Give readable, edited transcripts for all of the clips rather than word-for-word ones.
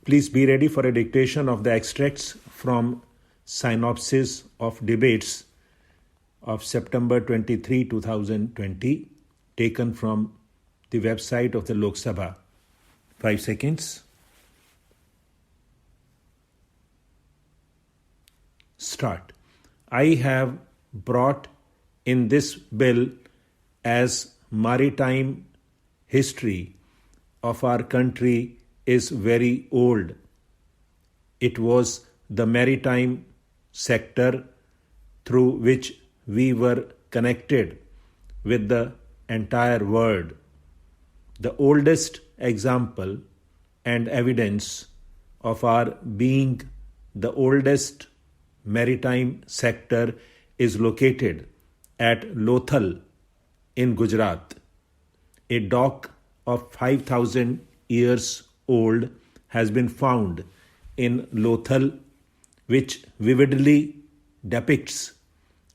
Please be ready for a dictation of the extracts from synopsis of debates of September 23, 2020, taken from the website of the Lok Sabha. 5 seconds. Start. I have brought in this bill as maritime history of our country is very old. It was the maritime sector through which we were connected with the entire world. The oldest example and evidence of our being the oldest maritime sector is located at Lothal in Gujarat. A dock of 5,000 years old has been found in Lothal, which vividly depicts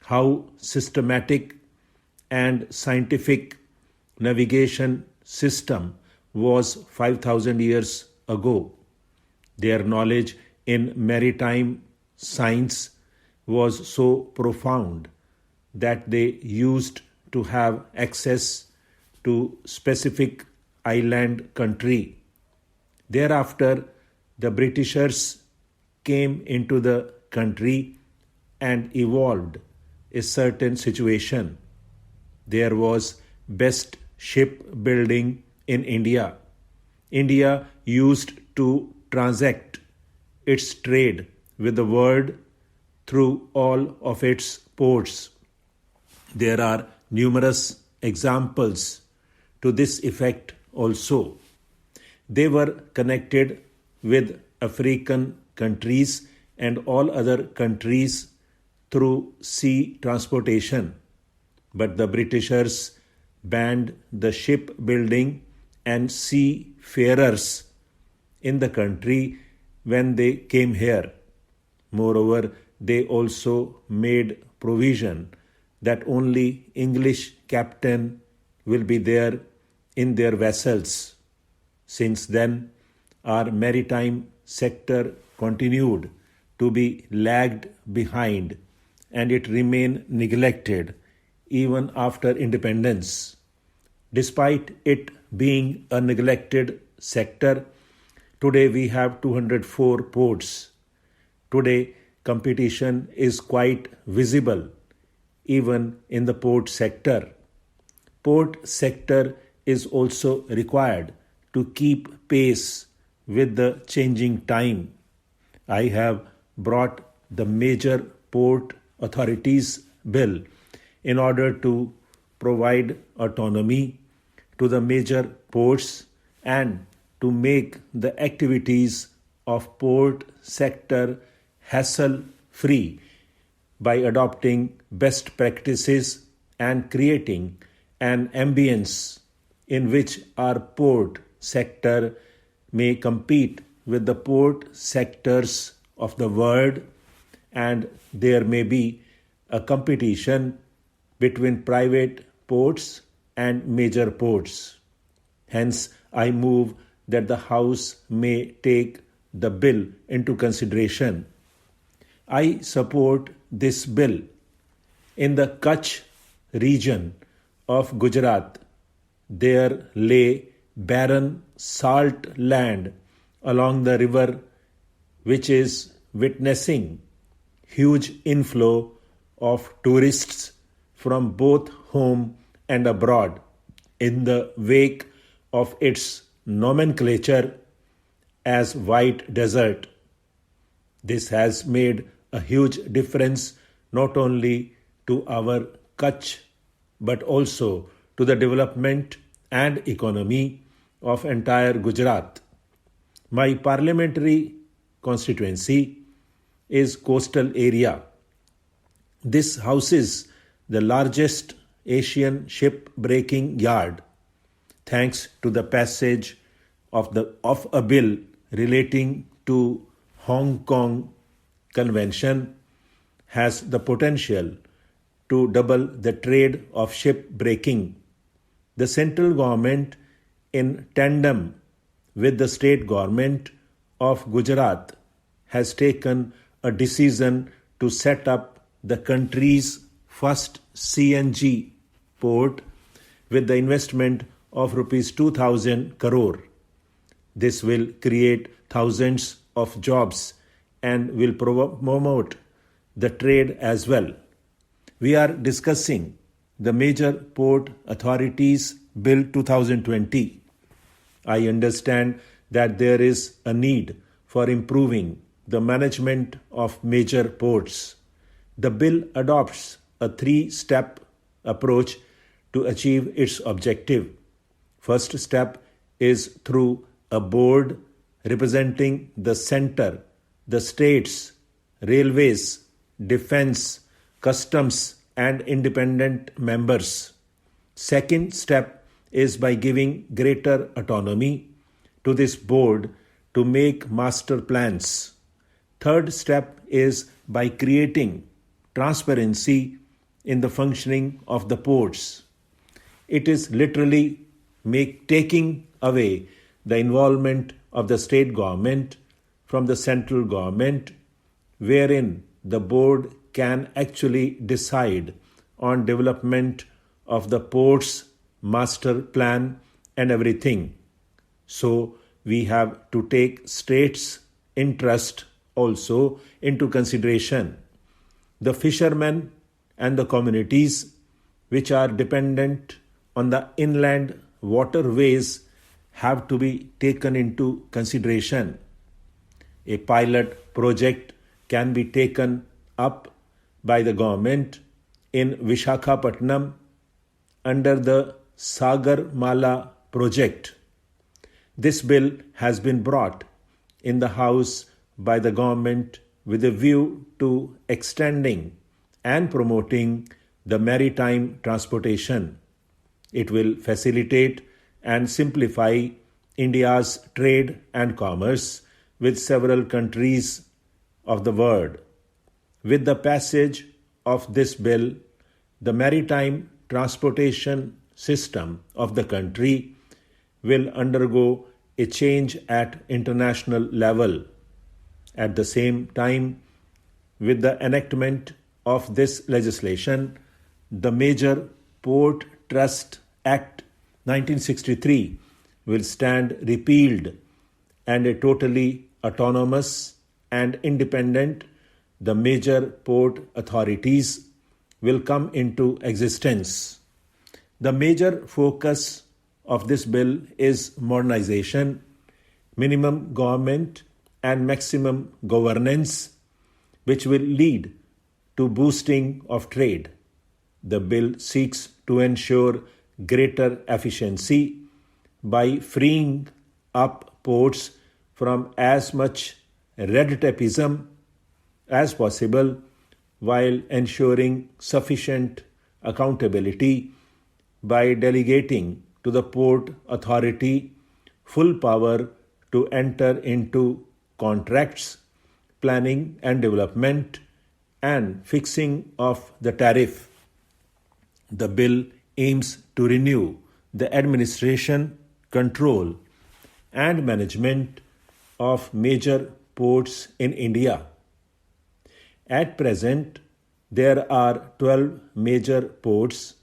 how systematic and scientific navigation system was 5,000 years ago. Their knowledge in maritime science was so profound that they used to have access to specific island country. Thereafter, the Britishers came into the country and evolved a certain situation. There was best shipbuilding in India. India used to transact its trade with the world through all of its ports. There are numerous examples to this effect also. They were connected with African countries and all other countries through sea transportation. But the Britishers banned the shipbuilding and seafarers in the country when they came here. Moreover, they also made provision that only English captain will be there in their vessels. Since then, our maritime sector continued to be lagged behind and it remained neglected even after independence. Despite it being a neglected sector, today we have 204 ports. Today, competition is quite visible even in the port sector. Port sector is also required to keep pace with the changing time. I have brought the major port authorities bill in order to provide autonomy to the major ports and to make the activities of port sector hassle-free by adopting best practices and creating an ambience in which our port sector may compete with the port sectors of the world, and there may be a competition between private ports and major ports. Hence, I move that the House may take the bill into consideration. I support this bill. In the Kutch region of Gujarat, there lay barren salt land along the river, which is witnessing huge inflow of tourists from both home and abroad in the wake of its nomenclature as white desert. This has made a huge difference not only to our Kutch but also to the development and economy of entire Gujarat. My parliamentary constituency is coastal area. This houses the largest Asian ship-breaking yard, thanks to the passage of a bill relating to Hong Kong Convention, has the potential to double the trade of ship-breaking. The central government, in tandem with the state government, of Gujarat has taken a decision to set up the country's first CNG port with the investment of rupees 2,000 crore. This will create thousands of jobs and will promote the trade as well. We are discussing the Major Port Authorities Bill 2020. I understand that there is a need for improving the management of major ports. The bill adopts a three-step approach to achieve its objective. First step is through a board representing the center, the states, railways, defense, customs, and independent members. Second step is by giving greater autonomy to this board to make master plans. Third step is by creating transparency in the functioning of the ports. It is literally taking away the involvement of the state government from the central government, wherein the board can actually decide on development of the port's master plan and everything. So we have to take states' interest also into consideration. The fishermen and the communities which are dependent on the inland waterways have to be taken into consideration. A pilot project can be taken up by the government in Vishakhapatnam under the Sagarmala project. This bill has been brought in the House by the government with a view to extending and promoting the maritime transportation. It will facilitate and simplify India's trade and commerce with several countries of the world. With the passage of this bill, the maritime transportation system of the country will undergo a change at international level. At the same time, with the enactment of this legislation, the Major Port Trust Act 1963 will stand repealed and a totally autonomous and independent the major port authorities will come into existence. The major focus of this bill is modernization, minimum government and maximum governance, which will lead to boosting of trade. The bill seeks to ensure greater efficiency by freeing up ports from as much red tapeism as possible while ensuring sufficient accountability by delegating to the Port Authority full power to enter into contracts, planning and development, and fixing of the tariff. The bill aims to renew the administration, control, and management of major ports in India. At present, there are 12 major ports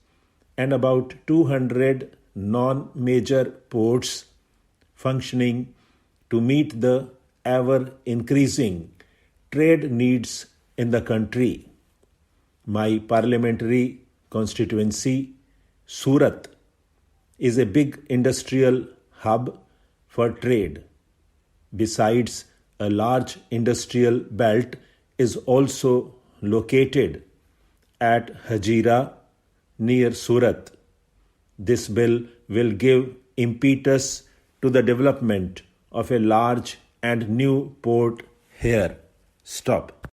and about 200 non-major ports functioning to meet the ever-increasing trade needs in the country. My parliamentary constituency, Surat, is a big industrial hub for trade. Besides, a large industrial belt is also located at Hazira near Surat. This bill will give impetus to the development of a large and new port here. Stop.